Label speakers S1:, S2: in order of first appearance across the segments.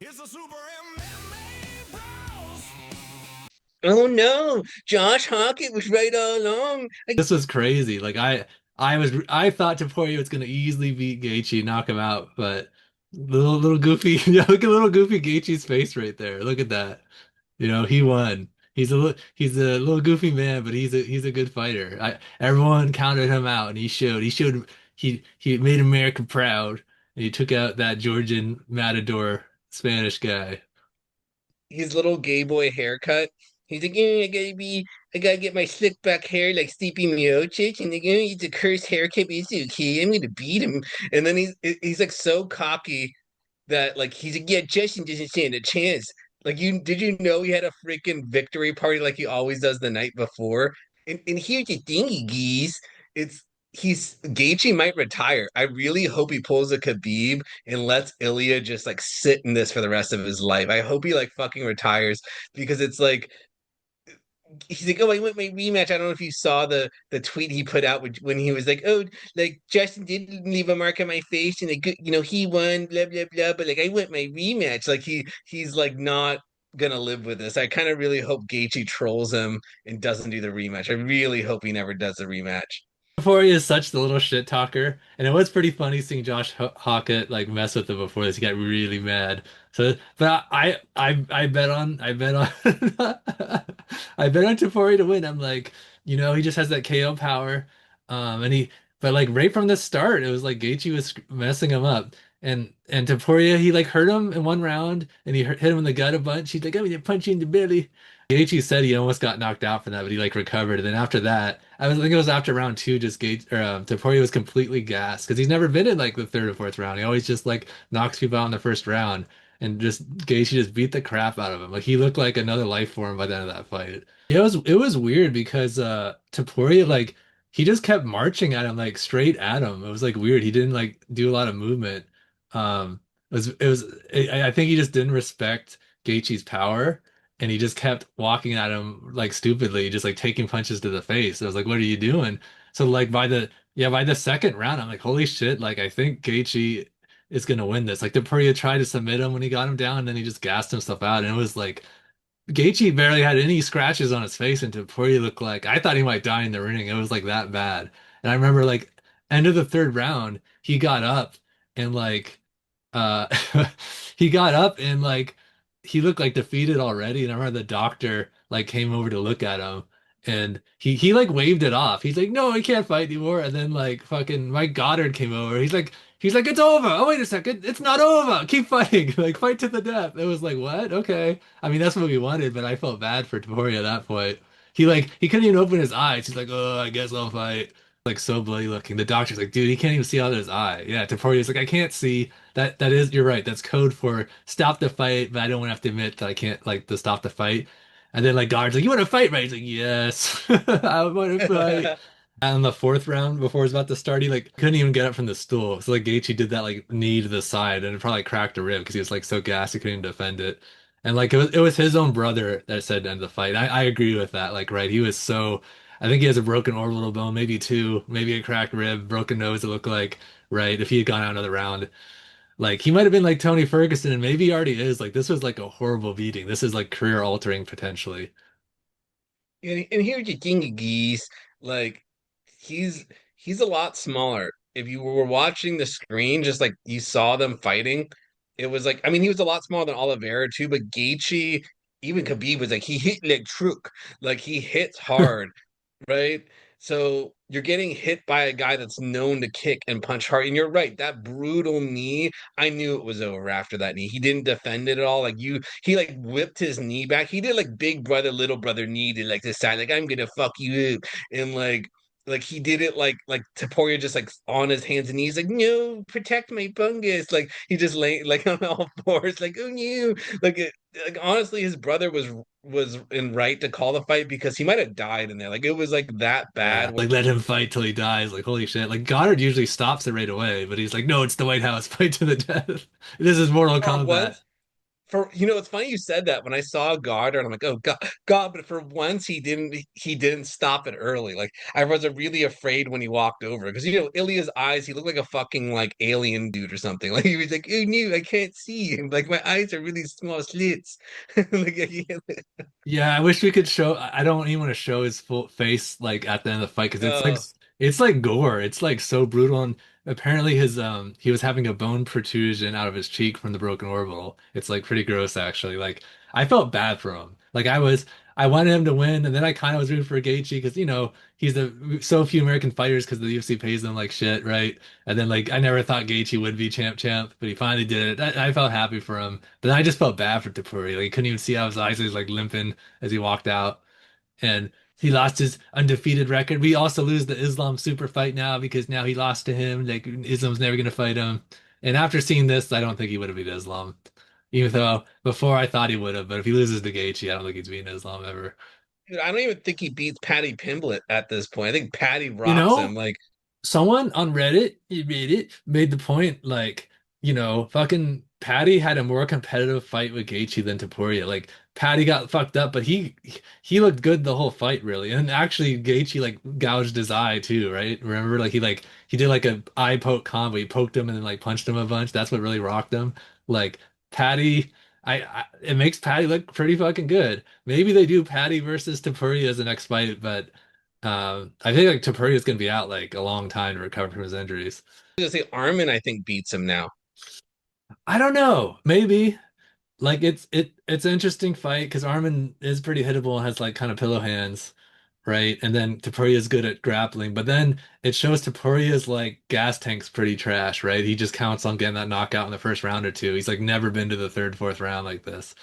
S1: It's the Super MMA Bros.
S2: Oh no, Josh Hokit was right all along.
S3: This was crazy. I thought Topuria was gonna easily beat Gaethje, knock him out, but little goofy, yeah, look at little goofy Gaethje's face right there. Look at that. He won. He's a little goofy man, but he's a good fighter. Everyone counted him out, and he made America proud, and he took out that Georgian matador Spanish guy.
S2: His little gay boy haircut. He's like, "Yeah, I gotta get my slick back hair like Sleepy Miocic, and they're gonna use the cursed haircut, but it's okay. I'm gonna beat him." And then he's like so cocky that like he's like, "Yeah, Justin doesn't stand a chance." Like you did you know he had a freaking victory party like he always does the night before? And here's the thingy, geez. It's he's Gaethje might retire. I really hope he pulls a Khabib and lets Ilia just like sit in this for the rest of his life. I hope he like fucking retires because it's like he's like, oh, I want my rematch. I don't know if you saw the tweet he put out when he was like, oh, like Justin didn't leave a mark on my face, and like, he won, blah blah blah. But like, I want my rematch. Like he's like not gonna live with this. I kind of really hope Gaethje trolls him and doesn't do the rematch. I really hope he never does the rematch.
S3: Before he is such the little shit talker, and it was pretty funny seeing Josh Hawkett like mess with him before this. He got really mad. So, but I bet on I bet on Topuria to win. I'm like, he just has that KO power, and but like right from the start, it was like Gaethje was messing him up, and Topuria he like hurt him in one round, and he hit him in the gut a bunch. He's like, I'm gonna punch you in the belly. Gaethje said he almost got knocked out for that, but he like recovered. And then after that, I think it was after round two, just Topuria was completely gassed because he's never been in like the third or fourth round. He always just like knocks people out in the first round, and just Gaethje just beat the crap out of him. Like he looked like another life form by the end of that fight. It was weird because Topuria like he just kept marching at him like straight at him. It was like weird. He didn't like do a lot of movement. I think he just didn't respect Gaethje's power, and he just kept walking at him like stupidly, just like taking punches to the face. I was like, "What are you doing?" So like by the second round, I'm like, "Holy shit!" Like I think Gaethje is gonna win this. Like Topuria tried to submit him when he got him down, and then he just gassed himself out, and it was like Gaethje barely had any scratches on his face, and Topuria looked like I thought he might die in the ring. It was like that bad. And I remember like end of the third round, he got up and like uh he got up and like he looked like defeated already. And I remember the doctor like came over to look at him, and he like waved it off. He's like, no, I can't fight anymore. And then like fucking Mike Goddard came over. He's like, it's over. Oh, wait a second. It's not over. Keep fighting. Like, fight to the death. It was like, what? Okay. I mean, that's what we wanted, but I felt bad for Topuria at that point. He couldn't even open his eyes. He's like, oh, I guess I'll fight. Like, so bloody looking. The doctor's like, dude, he can't even see out of his eye. Yeah, Topuria's like, I can't see. You're right. That's code for stop the fight, but I don't want to have to admit that I can't, like, to stop the fight. And then, like, Goddard's like, you want to fight, right? He's like, yes, I want to fight. And the fourth round, before it was about to start, he like couldn't even get up from the stool. So like Gaethje did that like knee to the side, and it probably cracked a rib because he was like so gassed he couldn't defend it. And like it was his own brother that said to end the fight. I agree with that. Like right, he was so. I think he has a broken orbital bone, maybe two, maybe a cracked rib, broken nose. It looked like right if he had gone out another round, like he might have been like Tony Ferguson, and maybe he already is. Like this was like a horrible beating. This is like career altering potentially.
S2: And here's the thing, geese. Like he's he's a lot smaller. If you were watching the screen, just like you saw them fighting, it was like I mean he was a lot smaller than Oliveira too, but Gaethje, even Khabib was like he hit like truck, like he hits hard, right? So you're getting hit by a guy that's known to kick and punch hard. And you're right, that brutal knee, I knew it was over after that knee. He didn't defend it at all. He like whipped his knee back. He did like big brother, little brother knee to like decide, like, I'm gonna fuck you up. And like he did it like Taporia just like on his hands and knees, like, no, protect my fungus. Like he just lay like on all fours, like, oh no. Like like honestly, his brother was in right to call the fight because he might have died in there. Like it was like that
S3: Yeah,
S2: bad.
S3: like let him fight till he dies. Like holy shit. Like Goddard usually stops it right away, but he's like, no, it's the White House, fight to the death. This is Mortal
S2: Or
S3: Kombat.
S2: was For it's funny you said that. When I saw Goddard, I'm like, oh God, but for once he didn't stop it early. Like I was really afraid when he walked over because Ilya's eyes, he looked like a fucking like alien dude or something. Like he was like, oh no, I can't see him. Like my eyes are really small slits. Like,
S3: Yeah, I wish we could show. I don't even want to show his full face like at the end of the fight because
S2: oh,
S3: it's like gore. It's like so brutal. And apparently his he was having a bone protrusion out of his cheek from the broken orbital. It's like pretty gross actually. Like I felt bad for him. Like I wanted him to win, and then I kind of was rooting for Gaethje because he's so few American fighters because the UFC pays them like shit, right? And then like I never thought Gaethje would be champ, but he finally did it. I felt happy for him, but I just felt bad for Topuria. Like he couldn't even see out his eyes. He was like limping as he walked out, and he lost his undefeated record. We also lose the Islam super fight now because now he lost to him. Like Islam's never gonna fight him. And after seeing this, I don't think he would have beat Islam. Even though before I thought he would have, but if he loses to Gaethje, I don't think he's beaten Islam ever.
S2: dude, I don't even think he beats Patty Pimblett at this point. I think Patty
S3: You
S2: rocks him.
S3: know,
S2: Like
S3: someone on Reddit made the point like, fucking Patty had a more competitive fight with Gaethje than Topuria. Like Patty got fucked up, but he looked good the whole fight really. And actually Gaethje like gouged his eye too, right? Remember like he did like a eye poke combo. He poked him and then like punched him a bunch. That's what really rocked him. Like Patty it makes Patty look pretty fucking good. Maybe they do Patty versus Topuria as the next fight, but I think like Topuria is going to be out like a long time to recover from his injuries.
S2: I was gonna say Armin, I think beats him now.
S3: I don't know. Maybe like it's an interesting fight because Armin is pretty hittable and has like kind of pillow hands, right? And then Topuria is good at grappling, but then it shows Topuria's like gas tank's pretty trash, right? He just counts on getting that knockout in the first round or two. He's like never been to the third, fourth round like this.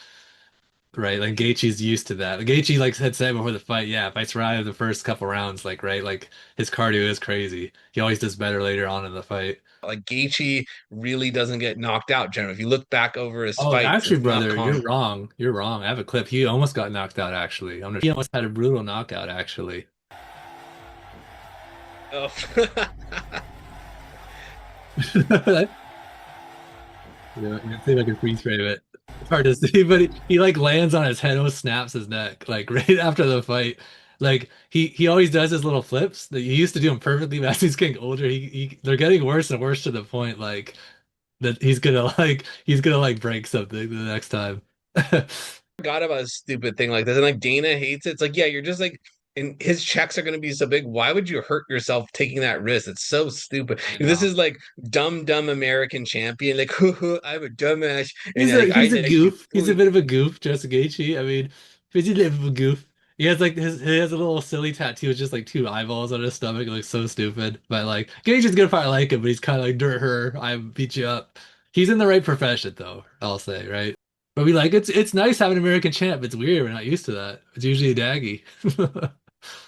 S3: Right, like Gaethje's used to that. Gaethje like had said before the fight, yeah, if I survive the first couple rounds, like right, like his cardio is crazy. He always does better later on in the fight.
S2: Like Gaethje really doesn't get knocked out, generally. If you look back over his
S3: Oh,
S2: fights,
S3: actually,
S2: it's not
S3: brother, you're
S2: common.
S3: wrong. You're wrong. I have a clip. He almost got knocked out. Actually, he almost had a brutal knockout. Actually,
S2: Oh.
S3: let's see if I can freeze frame it. It's hard to see, but he like lands on his head, almost snaps his neck, like right after the fight. Like he always does his little flips that he used to do them perfectly, but as he's getting older, he they're getting worse and worse to the point like that he's gonna like break something the next time.
S2: Forgot about a stupid thing like this. And like Dana hates it. It's like, yeah, you're just like, and his checks are going to be so big. Why would you hurt yourself taking that risk? It's so stupid.
S3: I
S2: This
S3: know.
S2: is like dumb American champion. Like, I'm a dumbass. And
S3: He's a
S2: like, I
S3: he's a
S2: like,
S3: goof. He's a bit of a goof, Justin Gaethje. I mean, he's a bit of a goof. He has like he has a little silly tattoo with just like two eyeballs on his stomach. It looks so stupid. But like Gaethje's gonna probably like him, but he's kind of like dirt her. I beat you up. He's in the right profession though, I'll say, right? But we like it's nice having an American champ. It's weird. We're not used to that. It's usually a daggy.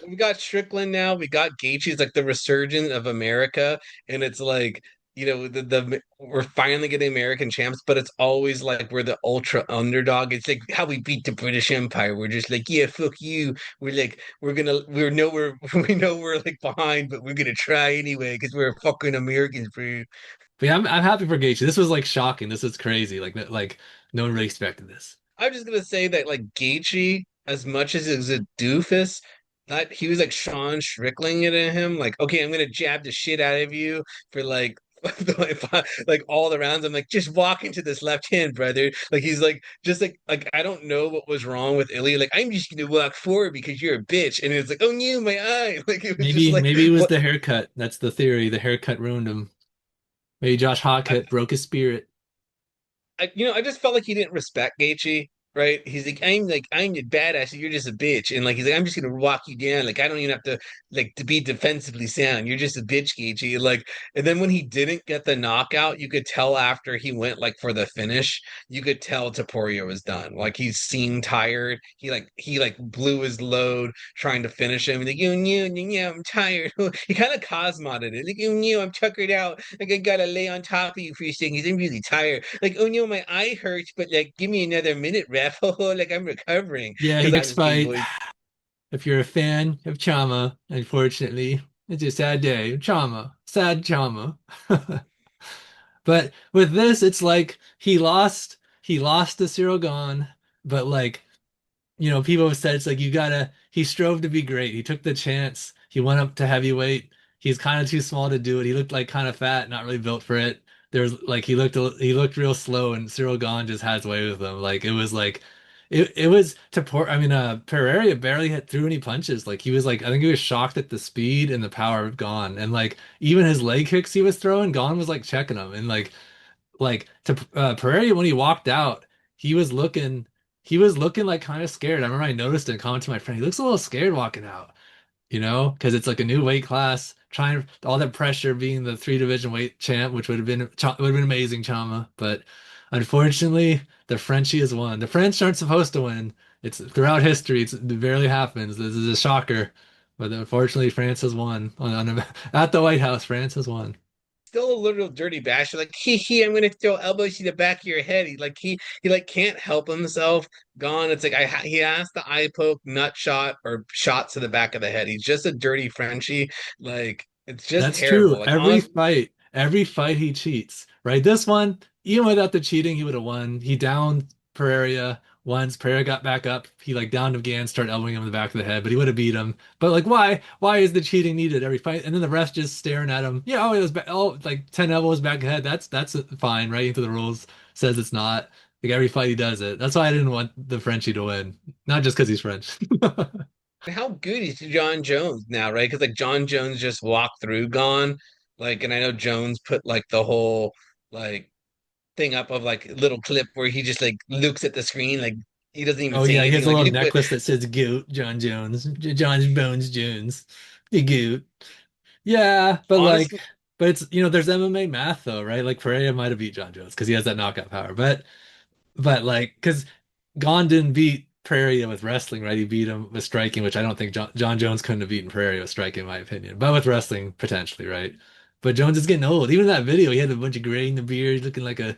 S2: we got Strickland now. We got Gaethje's like the resurgence of America, and it's like the we're finally getting American champs, but it's always like we're the ultra underdog. It's like how we beat the British Empire. We're just like, yeah, fuck you. We're like we know we're like behind, but we're gonna try anyway because we're fucking Americans, bro.
S3: But yeah, I'm happy for Gaethje. This was like shocking. This is crazy. Like no one really expected this.
S2: I'm just gonna say that like Gaethje, as much as he's a doofus, that he was like Sean Strickling it in him. Like, okay, I'm gonna jab the shit out of you for like all the rounds. I'm like, just walk into this left hand, brother. Like he's like just like I don't know what was wrong with Ilya. Like, I'm just gonna walk forward because you're a bitch. And it's like, oh no, my eye. Like it was just like
S3: Maybe it was
S2: what
S3: the haircut. That's the theory. The haircut ruined him. Maybe Josh Hokit broke his spirit.
S2: I just felt like he didn't respect Gaethje, right? He's like, I'm the badass, and you're just a bitch, and like he's like, I'm just gonna walk you down. Like I don't even have to be defensively sound. You're just a bitch, Gaethje. And then when he didn't get the knockout, you could tell after he went like for the finish, you could tell Topuria was done. Like he seemed tired. He blew his load trying to finish him. And like, you, I'm tired. He kind of cosmoted it. Like, I'm tuckered out. Like I gotta lay on top of you for a second. He's I'm really tired. Like, oh no, my eye hurts, but like, give me another minute, ref. Like I'm recovering
S3: Yeah, he
S2: because I
S3: next
S2: was game
S3: fight.
S2: boy.
S3: If you're a fan of Chama, unfortunately, it's a sad day. Chama, sad Chama. But with this, it's like he lost. he lost to Ciryl Gane, but like people have said it's like he strove to be great. He took the chance. He went up to heavyweight. He's kind of too small to do it. He looked like kind of fat, not really built for it. There's like he looked real slow, and Ciryl Gane just has way with him. Like it was like it was to poor I mean Pereira barely hit through any punches. Like he was like I think he was shocked at the speed and the power of Gane. And like even his leg kicks he was throwing, Gane was like checking him. And like to Pereira when he walked out, he was looking he was looking like kind of scared. I remember I noticed it and commented to my friend, he looks a little scared walking out, because it's like a new weight class, trying all that pressure being the three division weight champ, which would have been amazing, Chama. But unfortunately, the Frenchie has won. The French aren't supposed to win. It's throughout history, it barely happens. This is a shocker. But unfortunately, France has won at the White House. France has won.
S2: Still a little dirty basher, like he, I'm gonna throw elbows to the back of your head. He like can't help himself. Gone. It's like he has the eye poke, nut shot, or shot to the back of the head. He's just a dirty Frenchie. Like it's just
S3: That's true.
S2: terrible. Like
S3: Every
S2: honestly,
S3: fight, every fight he cheats, right? This one, even without the cheating, he would have won. He downed Pereira once. Pereira got back up. He like downed him again, started elbowing him in the back of the head, but he would have beat him. But like, why? Why is the cheating needed every fight? And then the ref just staring at him. Yeah, oh, it was like 10 elbows back ahead. That's fine, right? Into the rules says it's not. Like every fight he does it. That's why I didn't want the Frenchie to win. Not just because he's French.
S2: how good is John Jones now, right? Because like John Jones just walked through Gone, like, and I know Jones put like the whole like thing up of like little clip where he just like looks at the screen, like he doesn't even
S3: Oh
S2: say
S3: yeah, he has
S2: anything.
S3: a
S2: Like,
S3: little necklace that says "Goat John Jones, John Bones Jones, the Goat." Yeah, but
S2: honestly,
S3: it's there's MMA math though, right? Like Pereira might have beat John Jones because he has that knockout power, but like because Gon didn't beat Pereira with wrestling, right? He beat him with striking, which I don't think John Jones couldn't have beaten Pereira with striking, in my opinion, but with wrestling potentially, right? But Jones is getting old. Even in that video, he had a bunch of gray in the beard, looking like an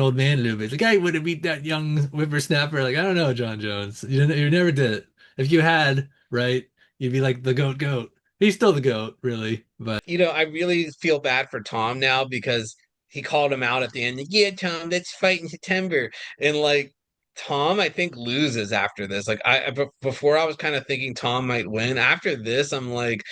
S3: old man a little bit. It's like I would have beat that young whippersnapper. Like I don't know, John Jones. You never did it. If you had, right, you'd be like the goat. He's still the goat, really. But
S2: I really feel bad for Tom now because he called him out at the end. Like, yeah, Tom, let's fight in September. And like Tom, I think loses after this. Like before I was kind of thinking Tom might win. After this, I'm like,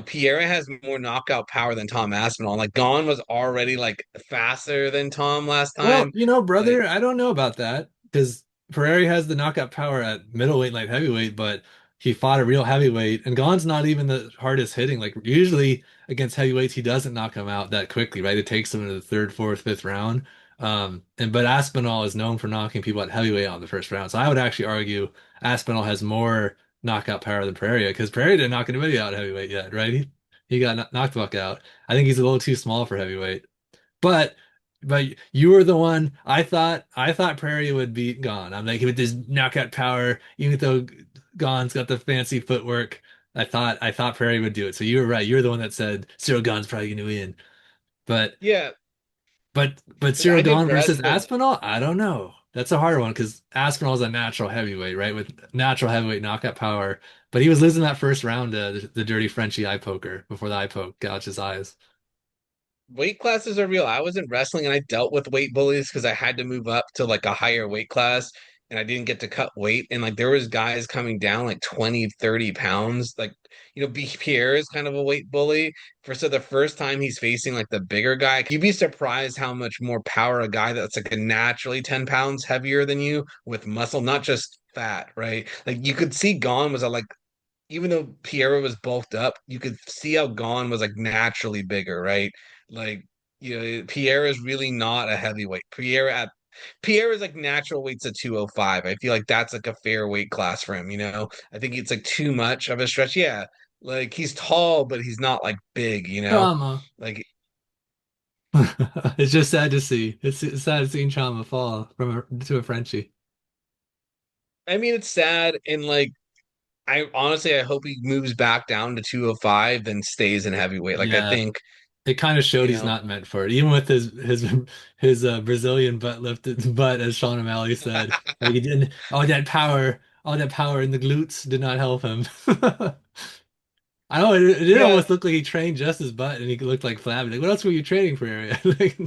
S2: Pierre has more knockout power than Tom Aspinall. Like Gon was already like faster than Tom last
S3: well,
S2: time. Like
S3: brother, I don't know about that because Ferrari has the knockout power at middleweight, light heavyweight, but he fought a real heavyweight, and Gon's not even the hardest hitting. Like usually against heavyweights, he doesn't knock him out that quickly, right? It takes him into the third, fourth, fifth round. But Aspinall is known for knocking people at heavyweight out in the first round. So I would actually argue Aspinall has more knockout power than Pereira because Pereira didn't knock anybody out at heavyweight yet, right? He got knocked the fuck out. I think he's a little too small for heavyweight. But you were the one I thought Prairie would be gone. I'm like with this knockout power, even though Gane's got the fancy footwork. I thought Prairie would do it. So you were right. You're the one that said Ciryl Gane's probably gonna win. But
S2: yeah,
S3: but
S2: but I
S3: Ciryl Gane
S2: digress.
S3: versus
S2: But
S3: Aspinall, I don't know. That's a hard one because Aspinall's a natural heavyweight, right? With natural heavyweight knockout power. But he was losing that first round to the dirty Frenchie eye poker before the eye poke gouged his eyes.
S2: weight classes are real. I was in wrestling and I dealt with weight bullies because I had to move up to like a higher weight class and I didn't get to cut weight. And like there was guys coming down like 20, 30 pounds. Like, Pierre is kind of a weight bully. So the first time he's facing like the bigger guy, you'd be surprised how much more power a guy that's like a naturally 10 pounds heavier than you with muscle, not just fat, right? Like you could see Gon was a like even though Piera was bulked up, you could see how Gon was like naturally bigger, right? Like, Pierre is really not a heavyweight. Pierre is like natural weight's a 205. I feel like that's like a fair weight class for him. I think it's like too much of a stretch. Yeah. Like he's tall, but he's not like big.
S3: Trauma.
S2: Like
S3: It's just sad to see. It's sad seeing Chama fall to a Frenchie.
S2: I mean it's sad and like I hope he moves back down to 205 then stays in heavyweight. Like I
S3: Yeah,
S2: think,
S3: it kind of showed
S2: you
S3: he's
S2: know.
S3: not meant for it. Even with his Brazilian butt lifted butt, as Sean O'Malley said, like he didn't. All that power in the glutes did not help him. I know it did
S2: Yeah,
S3: almost look like he trained just his butt, and he looked like flabby. Like, what else were you training for, area? Like,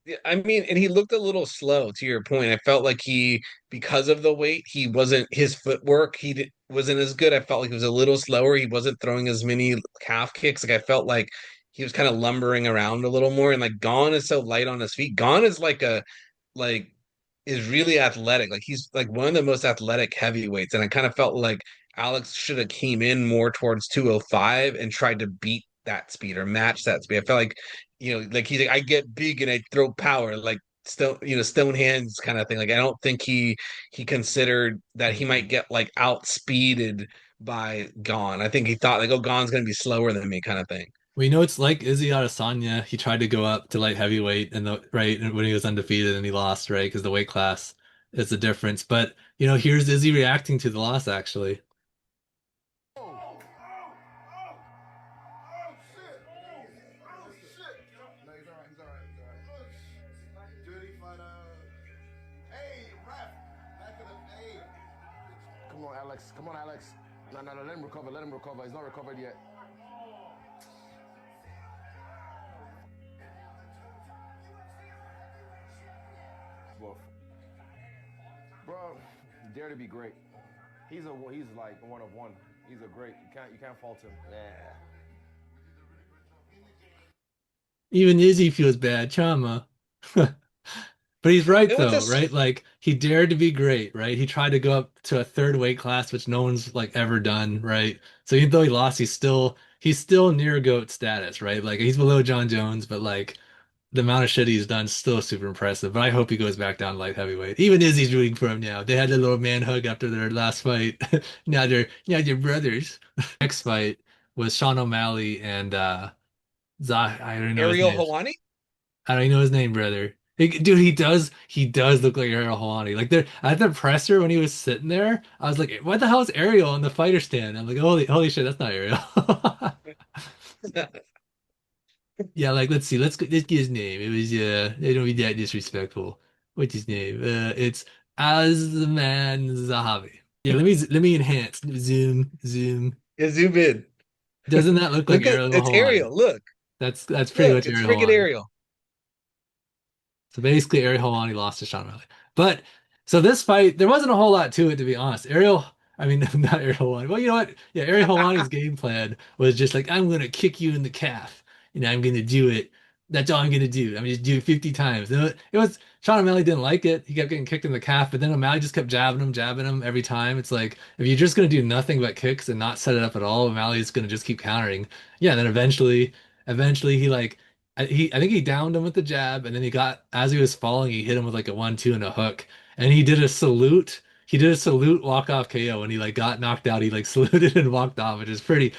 S2: Yeah, I mean, and he looked a little slow to your point. I felt like because of the weight, he wasn't, his footwork, wasn't as good. I felt like he was a little slower. He wasn't throwing as many calf kicks. Like I felt like he was kind of lumbering around a little more. And like Gane is so light on his feet. Gane is like, is really athletic. Like he's like one of the most athletic heavyweights. And I kind of felt like Alex should have came in more towards 205 and tried to beat that speed or match that speed. I felt like like he's like, I get big and I throw power, like stone hands kind of thing. Like I don't think he considered that he might get like outspeeded by Gane. I think he thought like, oh, Gane's gonna be slower than me, kind of thing.
S3: Well, it's like Izzy Adesanya. He tried to go up to light heavyweight and the right and when he was undefeated and he lost, right? Because the weight class is the difference. But here's Izzy reacting to the loss actually.
S4: Come on, Alex. Come on, Alex. No, no, no. Let him recover. Let him recover. He's not recovered yet. Woof. Bro, dare to be great. He's like one of one. He's a great. You can't fault him. Yeah.
S3: Even Izzy feels bad, Chama. But he's right
S2: It was
S3: though,
S2: just
S3: right? Like he dared to be great, right? He tried to go up to a third weight class, which no one's like ever done, right? So even though he lost, he's still near GOAT status, right? Like he's below John Jones, but like the amount of shit he's done is still super impressive. But I hope he goes back down to light heavyweight. Even Izzy's rooting for him now. They had a little man hug after their last fight. Now they're brothers. Next fight was Sean O'Malley and I don't know his
S2: Ariel
S3: name.
S2: Helwani.
S3: I don't even know his name, brother. Dude, he does look like Ariel Helwani. Like there at the presser when he was sitting there, I was like, what the hell is Ariel on the fighter stand? I'm like, holy shit, that's not Ariel. Yeah, like let's get his name. It was they don't be that disrespectful. What's his name? It's Azman Zahabi. Yeah, let me enhance. Zoom.
S2: Yeah, zoom in.
S3: Doesn't that look like
S2: Look at
S3: Ariel
S2: it's
S3: Helwani?
S2: Ariel. Look,
S3: That's pretty
S2: look,
S3: much
S2: it's
S3: Ariel
S2: freaking
S3: Helwani.
S2: Ariel.
S3: So basically, Ariel Helwani lost to Sean O'Malley. But so this fight, there wasn't a whole lot to it, to be honest. I mean, not Ariel Helwani. Well, you know what? Yeah, Ariel Helwani's game plan was just like, I'm gonna kick you in the calf. I'm gonna do it. That's all I'm gonna do. I'm just do it 50 times. And it was Sean O'Malley didn't like it. He kept getting kicked in the calf, but then O'Malley just kept jabbing him every time. It's like if you're just gonna do nothing but kicks and not set it up at all, O'Malley's gonna just keep countering. Yeah, and then eventually he like I think he downed him with the jab, and then as he was falling, he hit him with like a 1-2 and a hook, and he did a salute. He did a salute walk off KO when he like got knocked out. He like saluted and walked off, which is pretty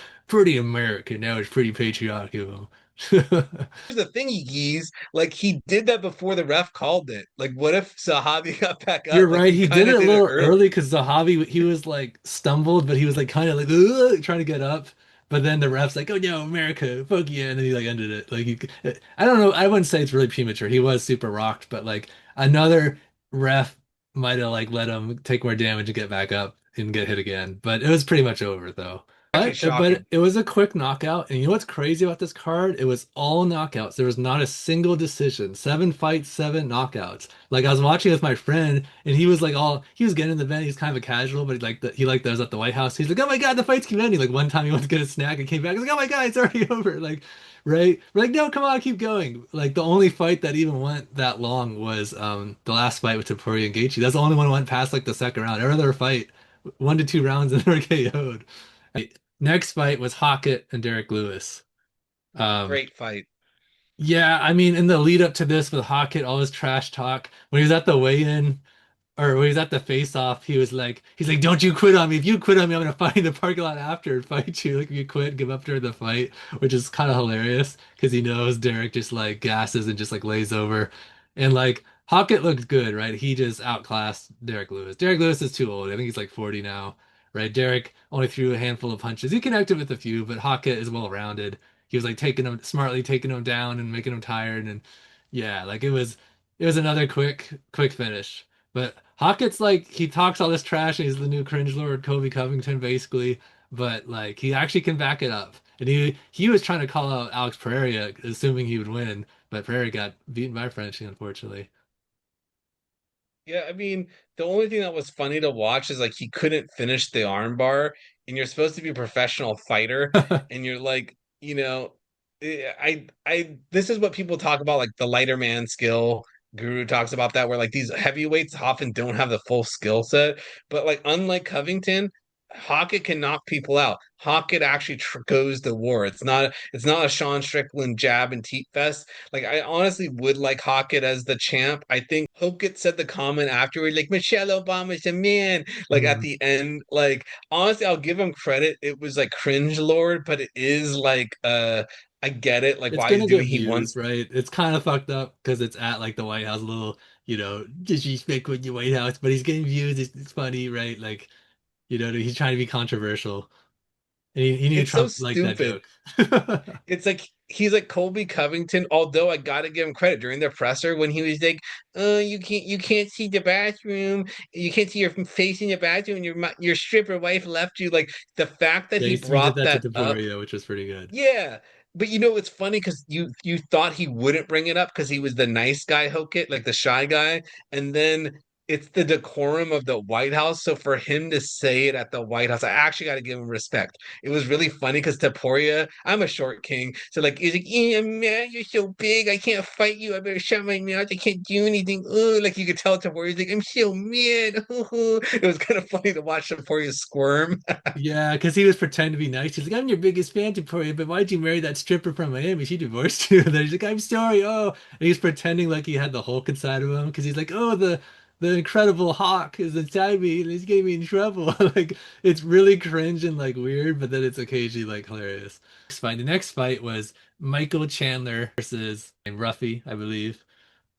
S3: American. That was pretty patriotic of him.
S2: Here's the thing, Yeez. Like he did that before the ref called it. Like, what if Sahabi got back
S3: You're
S2: up? Like
S3: right.
S2: he
S3: He did
S2: kind
S3: it
S2: of
S3: a
S2: did it
S3: little
S2: early.
S3: early because Zahabi he was like stumbled, but he was like kind of like "Ugh," trying to get up. But then the ref's like, "Oh no, America, fuck yeah!" And then he like ended it. Like I don't know. I wouldn't say it's really premature. He was super rocked, but like another ref might have like let him take more damage and get back up and get hit again. But it was pretty much over though.
S2: Actually
S3: But
S2: shocking.
S3: it was a quick knockout, and you know what's crazy about this card? It was all knockouts. There was not a single decision. 7 fights, 7 knockouts. Like I was watching with my friend, and he was getting in the vent. He's kind of a casual, but he liked those at the White House. He's like, oh my God, the fights keep ending. Like one time he went to get a snack and came back. He's like, oh my God, it's already over. Like, right? We're like, no, come on, keep going. Like the only fight that even went that long was the last fight with Topuria and Gaethje. That's the only one that went past like the second round. Every other fight, 1 to 2 rounds and they were KO'd. Next fight was Hokit and Derrick Lewis. Um,
S2: Great fight.
S3: yeah, I mean, in the lead up to this with Hokit, all his trash talk, when he was at the weigh-in or when he was at the face-off, he's like, don't you quit on me. If you quit on me, I'm gonna fight in the parking lot after and fight you. Like, if you quit, give up during the fight, which is kind of hilarious because he knows Derrick just like gasses and just like lays over. And like Hokit looked good, right? He just outclassed Derrick Lewis. Derrick Lewis is too old. I think he's like 40 now, right? Derrick only threw a handful of punches. He connected with a few, but Hokit is well-rounded. He was like taking him down and making him tired. And yeah, like it was another quick finish. But Hockett's like he talks all this trash and he's the new cringe lord Kobe Covington basically, but like he actually can back it up. And he was trying to call out Alex Pereira, assuming he would win, but Pereira got beaten by Frenchie, unfortunately.
S2: Yeah, I mean, the only thing that was funny to watch is like he couldn't finish the armbar, and you're supposed to be a professional fighter, and you're like, this is what people talk about, like the lighter man skill. Guru talks about that, where like these heavyweights often don't have the full skill set, but like unlike Covington, Hokit can knock people out. Hokit actually goes to war. It's not a Sean Strickland jab and teep fest. Like I honestly would like Hokit as the champ. I think Hokit said the comment afterward, like Michelle Obama's a man. Like at
S3: Mhm.
S2: the end, like honestly, I'll give him credit. It was like cringe lord, but it is like I get it, like
S3: It's
S2: why he's
S3: gonna
S2: doing
S3: get
S2: he
S3: views,
S2: wants
S3: right? It's kind of fucked up because it's at like the White House, a little, disrespect with your White House, but he's getting views. It's funny, right? Like, he's trying to be controversial. And he knew
S2: it's so
S3: Trump liked that
S2: stupid.
S3: joke.
S2: It's like he's like Colby Covington, although I gotta give him credit during the presser when he was like, you can't see the bathroom, you can't see your face in the bathroom, and your stripper wife left you." Like the fact that
S3: Yeah,
S2: he
S3: he did
S2: brought
S3: that to
S2: that up.
S3: Topuria, which was pretty good.
S2: Yeah. But it's funny because you thought he wouldn't bring it up because he was the nice guy Hokit, like the shy guy. And then it's the decorum of the White House. So for him to say it at the White House, I actually got to give him respect. It was really funny because Taporia, I'm a short king. So like he's like, yeah, man, you're so big. I can't fight you. I better shut my mouth. I can't do anything. Ooh, like you could tell Taporia's like, I'm so mad. It was kind of funny to watch Taporia squirm.
S3: Yeah, because he was pretending to be nice. He's like, I'm your biggest fan, Topuria, but why'd you marry that stripper from Miami? She divorced you. And then he's like, I'm sorry. Oh, and he's pretending like he had the Hulk inside of him because he's like, oh, the Incredible Hawk is inside me and he's getting me in trouble. Like, it's really cringe and like weird, but then it's occasionally like hilarious. The next fight was Michael Chandler versus Ruffy, I believe.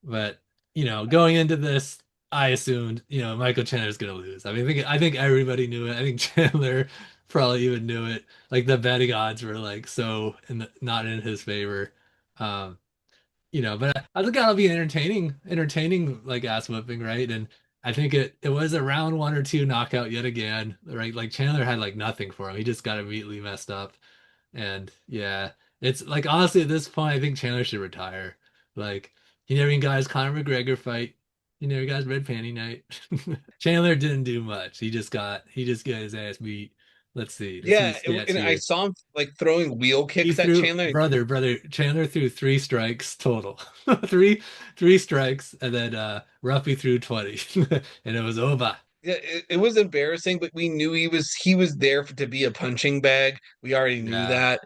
S3: But going into this, I assumed Michael Chandler's gonna lose. I mean, I think everybody knew it. I think Chandler probably even knew it. Like the betting odds were like so not in his favor. Um, but I think that'll be an entertaining like ass whipping, right? And I think it was a round one or two knockout yet again, right? Like Chandler had like nothing for him. He just got immediately messed up. And yeah, it's like honestly at this point, I think Chandler should retire. Like he never even got his Conor McGregor fight. He never got his red panty night. Chandler didn't do much. He just got his ass beat. Let's see
S2: Yeah,
S3: his stats
S2: and I
S3: here.
S2: saw him like throwing wheel
S3: He
S2: kicks at
S3: threw
S2: Chandler.
S3: brother Chandler threw three strikes total. Three strikes, and then Ruffy threw 20. And it was over.
S2: Yeah, it was embarrassing, but we knew he was there to be a punching bag. We already knew
S3: Yeah.
S2: that.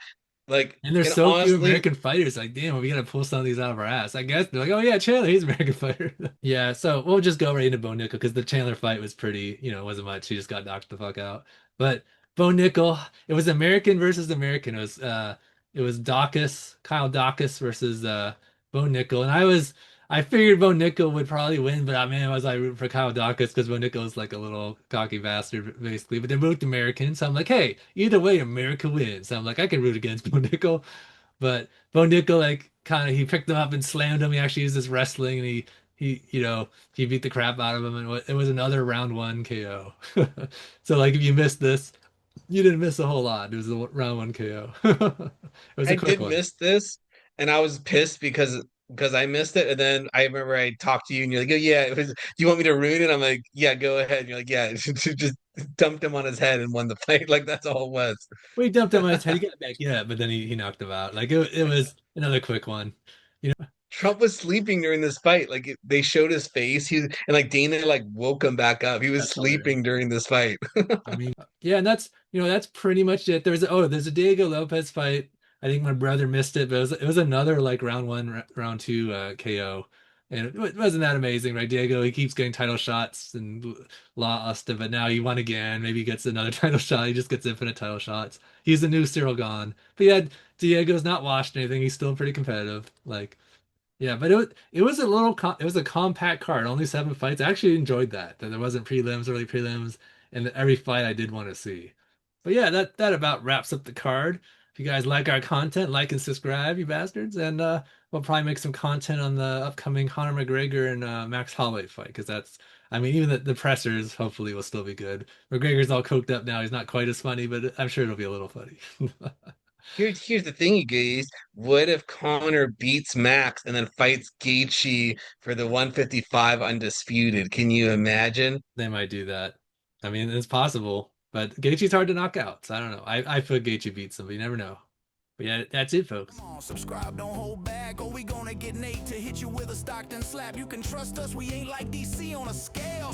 S2: Like,
S3: And there's
S2: and
S3: so few
S2: honestly,
S3: American fighters. Like, damn, we gotta pull some of these out of our ass. I guess they're like, oh yeah, Chandler, he's an American fighter. Yeah, so we'll just go right into Bo Nickel because the Chandler fight was pretty, wasn't much. He just got knocked the fuck out. But Bo Nickel, it was American versus American. It was Kyle Dawkins versus Bo Nickel. And I figured Bo Nickel would probably win, but man, was I rooting for Kyle Dawkins because Bo Nickel is like a little cocky bastard, basically. But they're both American, so I'm like, hey, either way, America wins. So I'm like, I can root against Bo Nickel. But Bo Nickel, like, kind of, he picked him up and slammed him. He actually used his wrestling, and he beat the crap out of him, and it was another round one KO. So, like, if you missed this, you didn't miss a whole lot. It was a round one KO. It was a
S2: I
S3: quick
S2: did
S3: one.
S2: miss this, and I was pissed because I missed it. And then I remember I talked to you, and you're like, "Oh yeah, it was. Do you want me to ruin it?" I'm like, "Yeah, go ahead." And you're like, "Yeah," just dumped him on his head and won the fight. Like that's all it was.
S3: Well, he dumped him on his head. He got back, yeah, but then he knocked him out. Like, it was another quick one.
S2: Trump was sleeping during this fight. Like they showed his face. And like Dana like woke him back up. He was
S3: That's hilarious.
S2: sleeping during this fight.
S3: I mean, yeah, and that's pretty much it. There's a Diego Lopez fight. I think my brother missed it, but it was another like round one, round two KO, and it wasn't that amazing, right? Diego, he keeps getting title shots and lost, but now he won again. Maybe he gets another title shot. He just gets infinite title shots. He's the new Ciryl Gane. But yeah, Diego's not washed anything. He's still pretty competitive. Like, yeah, but it was a it was a compact card, only 7 fights. I actually enjoyed that there wasn't prelims, early prelims, and that every fight I did want to see. But yeah, that about wraps up the card. If you guys like our content, like and subscribe, you bastards, and we'll probably make some content on the upcoming Conor McGregor and Max Holloway fight because I mean, even the pressers hopefully will still be good. McGregor's all coked up now; he's not quite as funny, but I'm sure it'll be a little funny.
S2: Here's the thing, you guys. What if Connor beats Max and then fights Gaethje for the 155 undisputed? Can you imagine?
S3: They might do that. I mean, it's possible, but Gaethje's hard to knock out. So I don't know. I feel Gaethje beats him, but you never know. But yeah, that's it, folks.
S1: Come on, subscribe, don't hold back, or we gonna get Nate to hit you with a Stockton slap. You can trust us, we ain't like DC on a scale.